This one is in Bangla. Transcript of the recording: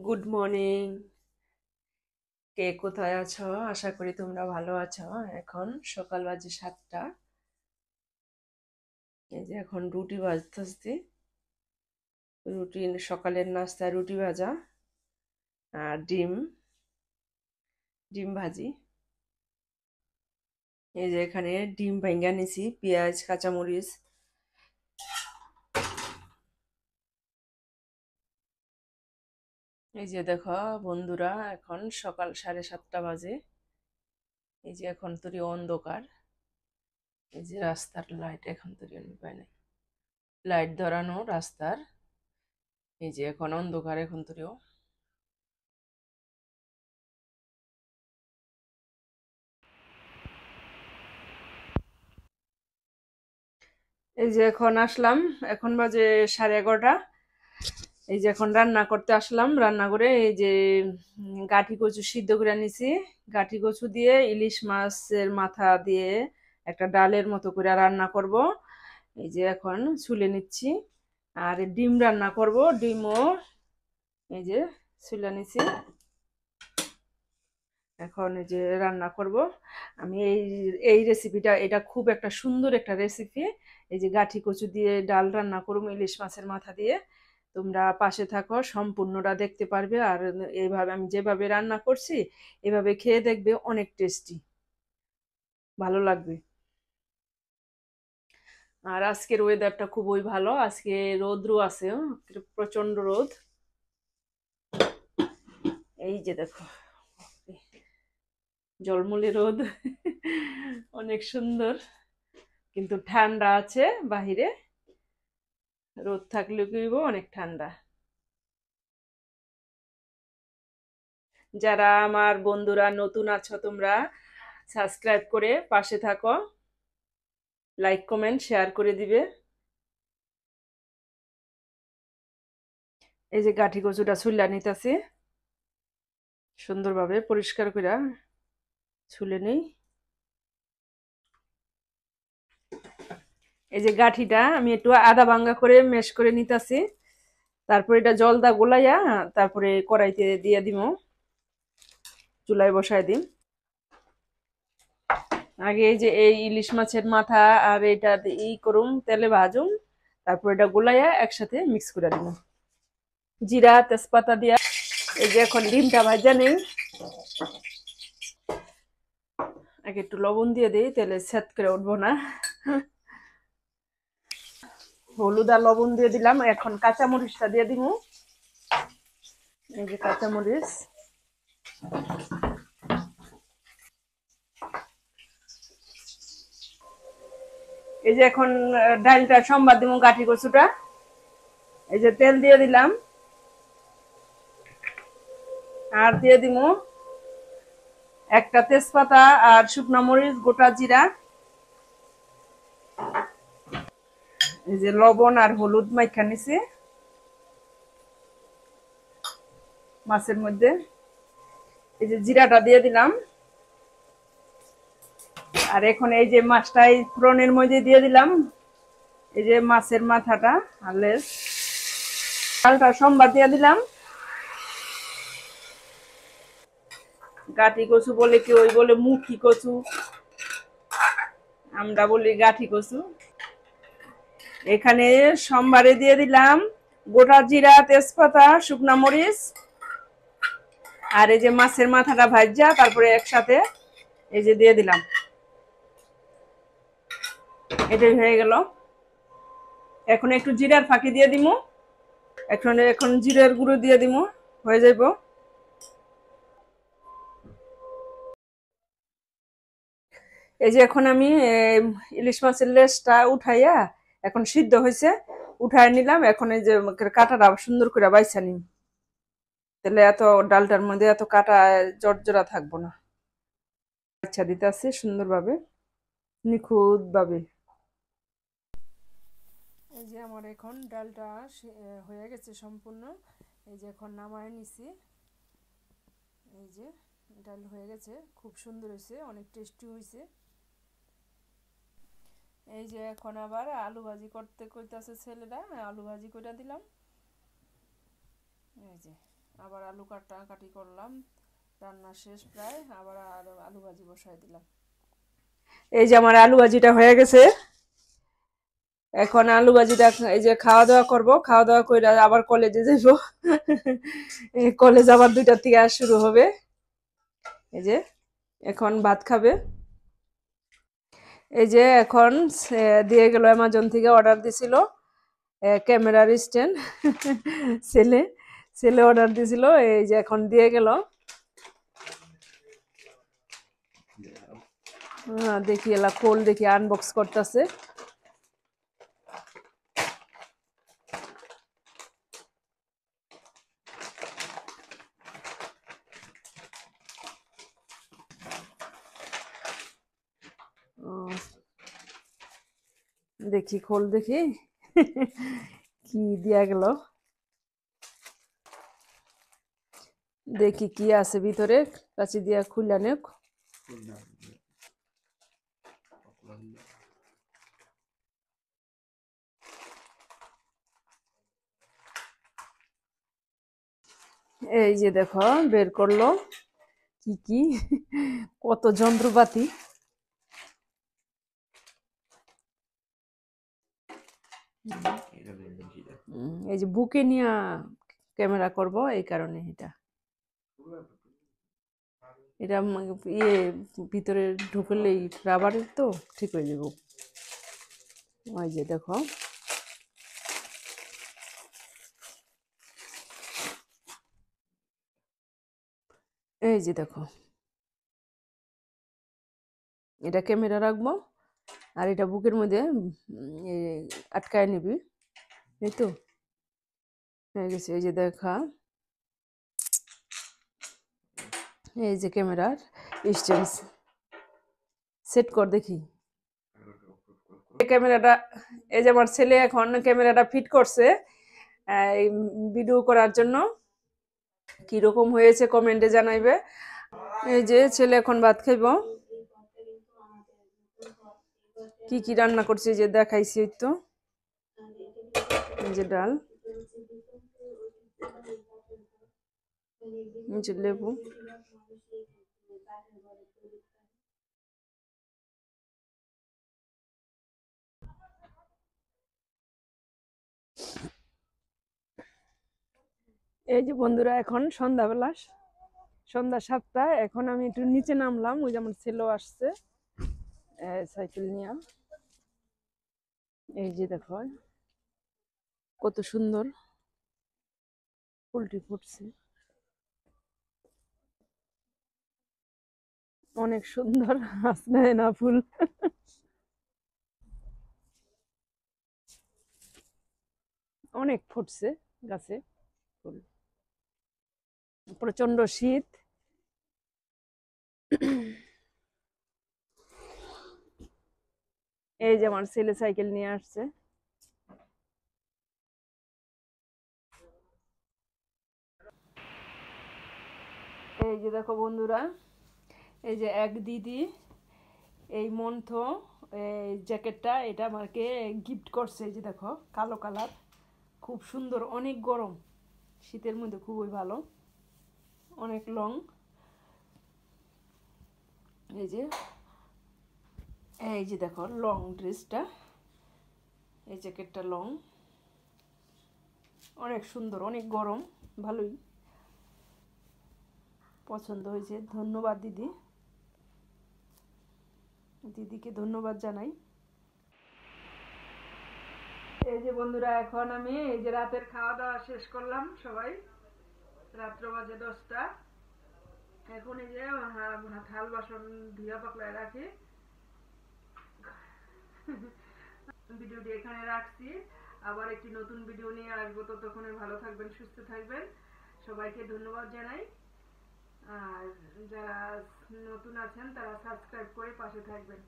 Good morning. কে কোথায় আছো? আশা করি তোমরা ভালো আছো। এখন সকাল বাজে 7টা। এই যে এখন রুটি ভাজতেছি। রুটি, সকালের নাস্তা রুটি ভাজা আর ডিম ডিম ভাজি। এই যে এখানে ডিম ভাঙ্গা নিছি, পেঁয়াজ কাঁচামরিচ। এই যে দেখো বন্ধুরা, এখন সকাল 7:30 বাজে। এই যে এখন তরি অন্ধকার। এই যে রাস্তার লাইট এখন তরি পাই নাই, লাইট ধরানো রাস্তার। এই যে এখন অন্ধকার এখন তরিও। এই যে এখন আসলাম, এখন বাজে 11:30। এই যে এখন রান্না করতে আসলাম, রান্না করে এই যে গাঠি কচু সিদ্ধ করে নিছি। গাঠি কচু দিয়ে ইলিশ মাছের মাথা দিয়ে একটা ডালের মতো করে রান্না করব। এই যে এখন ছুলে নিচ্ছি। আর ডিম রান্না করব, ডিমও এই যে ছুলে নিছি। এখন এই যে রান্না করব আমি। এই এই রেসিপিটা, এটা খুব একটা সুন্দর একটা রেসিপি। এই যে গাঠি কচু দিয়ে ডাল রান্না করব ইলিশ মাছের মাথা দিয়ে। তোমরা পাশে থাকো, সম্পূর্ণটা দেখতে পারবে। আর এইভাবে আমি যেভাবে রান্না করছি এভাবে খেয়ে দেখবে, অনেক টেস্টি, ভালো লাগবে। আর আজকের ওয়েদারটা খুবই ভালো, আজকে রোদ্রু আছে, প্রচন্ড রোদ। এই যে দেখো, জলমলে রোদ। অনেক সুন্দর, কিন্তু ঠান্ডা আছে বাহিরে। রোদ থাকলেও কি হইব, অনেক ঠান্ডা। যারা আমার বন্ধুরা নতুন আছো, তোমরা সাবস্ক্রাইব করে পাশে থাকো, লাইক কমেন্ট শেয়ার করে দিবে। এই যে গাঠি কচুটা ছুল্লা নিতেছি, সুন্দরভাবে পরিষ্কার করে ছুলে নেই। এই যে গাঠিটা আমি একটু আদা ভাঙ্গা করে মেশ করে নিতেছি। তারপরে এটা জলদা গোলাইয়া তারপরে কড়াইতে দিয়ে দিব, চুলায় বসায় দিম। আগে এই যে এই ইলিশ মাছের মাথা আর এটা ই করুম, তেলে ভাজুম। তারপর এটা গোলাইয়া একসাথে মিক্স করে দিব, জিরা তেজপাতা দিয়া। এই যে এখন ডিমটা ভাজা নেই, আগে একটু লবণ দিয়ে দিই, তেলে সেট করে উঠবো না। হলুদ আর লবণ দিয়ে দিলাম, এখন কাঁচামরিচটা দিয়ে দিব। এই যে কাঁচামরিচ। এই যে এখন ডালটা সম্বাদ দিব, গাঠি কচুটা। এই যে তেল দিয়ে দিলাম, আর দিয়ে দিব একটা তেজপাতা আর শুকনা মরিচ, গোটা জিরা। এই যে লবণ আর হলুদ মাইখা নিছি মাছের মধ্যে। এই যে জিরাটা দিয়ে দিলাম। আর এখন এই যে মাছটা এই ফোড়নের মধ্যে দিয়ে দিলাম, এই যে মাছের মাথাটা আর লেজ। ডালটা সম্বাদ দিয়ে দিলাম। গাঠি কচু বলে কি, ওই বলে মুখি কচু, আমরা বলি গাঠি কচু। এখানে সোমবারে দিয়ে দিলাম গোটা জিরা, তেজপাতা, শুকনা মরিচ। আর এই যে মাছের মাথাটা ভাজা তারপরে একসাথে এই যে দিয়ে দিলাম। এটাই হয়ে গেল। এখন একটু জিরার ফাঁকি দিয়ে দিমু। এখন এখন জিরার গুঁড়ো দিয়ে দিমু, হয়ে যাইব। এই যে এখন আমি ইলিশ মাছের লেজটা উঠাইয়া, এখন সিদ্ধ হয়েছে, উঠাই নিলাম। এখন এই যে কাঁটাটা সুন্দর করে বাইছা নিম, তাহলে এত ডালটার মধ্যে এত কাটা জর্জরা থাকবো না। আচ্ছা, দিতে আছে সুন্দরভাবে, নিখুঁত ভাবে। এই যে আমার এখন ডালটা হয়ে গেছে সম্পূর্ণ। এই যে এখন নামায় নিছি। এই যে ডাল হয়ে গেছে, খুব সুন্দর হয়েছে, অনেক টেস্টি হয়েছে। এই যে এখন আবার আলু ভাজি করতে কইতাছে ছেলেরা, আলু ভাজি করে দিলাম। এই যে আবার আলু কাটি করলাম, রান্না শেষ প্রায়, আবার আরো আলু ভাজি বসাই দিলাম। এই যে আমার আলু ভাজিটা হয়ে গেছে। এখন আলু ভাজিটা এই যে খাওয়া দাওয়া করব, খাওয়া দাওয়া করে আবার কলেজে যাব। কলেজ আবার 2টার থেকে শুরু হবে। এই যে এখন ভাত খাবে। এই যে এখন দিয়ে গেল, অ্যামাজন থেকে অর্ডার দিছিল ক্যামেরার স্ট্যান্ড। ছেলে ছেলে অর্ডার দিছিল, এই যে এখন দিয়ে গেল। দেখি এলা খোল, দেখি আনবক্স করতেছে। দেখি খোল, দেখি কি দিয়া গেল, দেখি কি আছে ভিতরে, কাছে দিয়া খুলে নেক। এই যে দেখো বের করলো কি কি, কত যন্ত্রপাতি। এই যে বুকে নিয়ে ক্যামেরা করব, এই কারণে এটা এটা ইয়ে ভিতরে ঢুকলেই রাবারের তো ঠিক হয়ে যাব। ওই যে দেখো, এই যে দেখো, এটা ক্যামেরা রাখবো, আর এটা বুকের মধ্যে আটকায় নিবি। এই তো হয়ে গেছে। এই যে দেখা, এই যে ক্যামেরার স্ট্যান্ড সেট কর, দেখি ক্যামেরাটা। এই যে আমার ছেলে এখন ক্যামেরাটা ফিট করছে এই ভিডিও করার জন্য। কিরকম হয়েছে কমেন্টে জানাইবে। এই যে ছেলে এখন ভাত খাইব। কি কি রান্না করছি যে দেখাইছি তো, এই যে ডাল, এই যে লেবু, এই যে বন্ধুরা এখন সন্ধ্যা 7টা। এখন আমি একটু নিচে নামলাম, ওই যে আমার ছেলেও আসছে সাইকেল নিয়ে। এই যে দেখো কত সুন্দর ফুলটি ফুটছে, অনেক সুন্দর হাসনায়না ফুল। অনেক ফুটছে গাছে ফুল, প্রচন্ড শীত। এই যে আমার ছেলে সাইকেল নিয়ে আসছে। এই যে দেখো বন্ধুরা, এই যে এক দিদি এই মন্থ এই জ্যাকেটটা এটা আমাকে গিফট করছে। এই যে দেখো কালো কালার, খুব সুন্দর, অনেক গরম, শীতের মধ্যে খুবই ভালো, অনেক লং। এই যে দেখো লং ড্রেসটা, এই জ্যাকেটটা লং, অনেক সুন্দর, অনেক গরম, ভালোই পছন্দ হয়েছে। ধন্যবাদ দিদি, দিদিকে ধন্যবাদ জানাই। এই যে বন্ধুরা এখন আমি এই যে রাতের খাওয়া দাওয়া শেষ করলাম সবাই, রাত্র বাজে 10টা। এখন এই যে থাল বাসন ধুয়া পাকলায় রাখি। ভিডিওটি এখানে রাখছি, আবার একটি নতুন ভিডিও নিয়ে আসবো। ততক্ষণে ভালো থাকবেন, সুস্থ থাকবেন, সবাইকে ধন্যবাদ জানাই। আর যারা নতুন আছেন তারা সাবস্ক্রাইব করে পাশে থাকবেন।